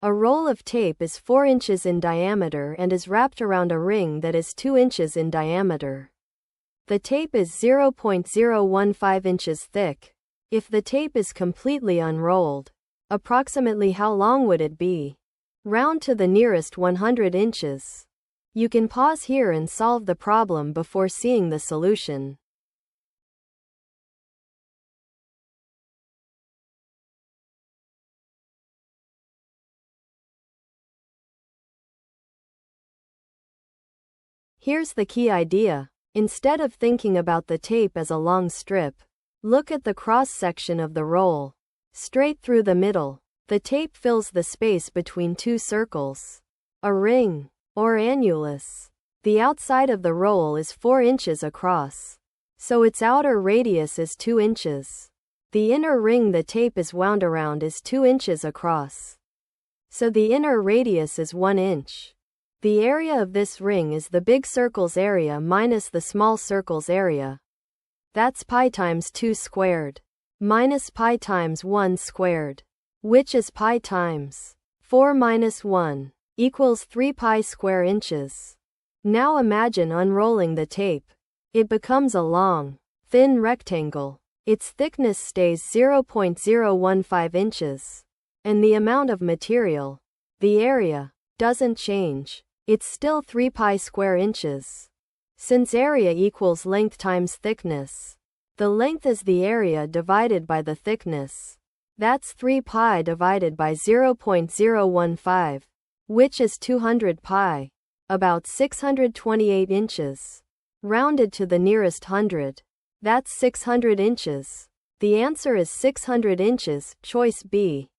A roll of tape is 4 inches in diameter and is wrapped around a ring that is 2 inches in diameter. The tape is 0.015 inches thick. If the tape is completely unrolled, approximately how long would it be? Round to the nearest 100 inches. You can pause here and solve the problem before seeing the solution. Here's the key idea. Instead of thinking about the tape as a long strip, look at the cross-section of the roll. Straight through the middle, the tape fills the space between 2 circles, a ring, or annulus. The outside of the roll is 4 inches across, so its outer radius is 2 inches. The inner ring the tape is wound around is 2 inches across, so the inner radius is 1 inch. The area of this ring is the big circle's area minus the small circle's area. That's pi times 2 squared minus pi times 1 squared, which is pi times 4 minus 1 equals 3 pi square inches. Now imagine unrolling the tape. It becomes a long, thin rectangle. Its thickness stays 0.015 inches. And the amount of material, the area, doesn't change. It's still 3 pi square inches. Since area equals length times thickness, the length is the area divided by the thickness. That's 3 pi divided by 0.015, which is 200 pi, about 628 inches. Rounded to the nearest hundred, that's 600 inches. The answer is 600 inches, choice B.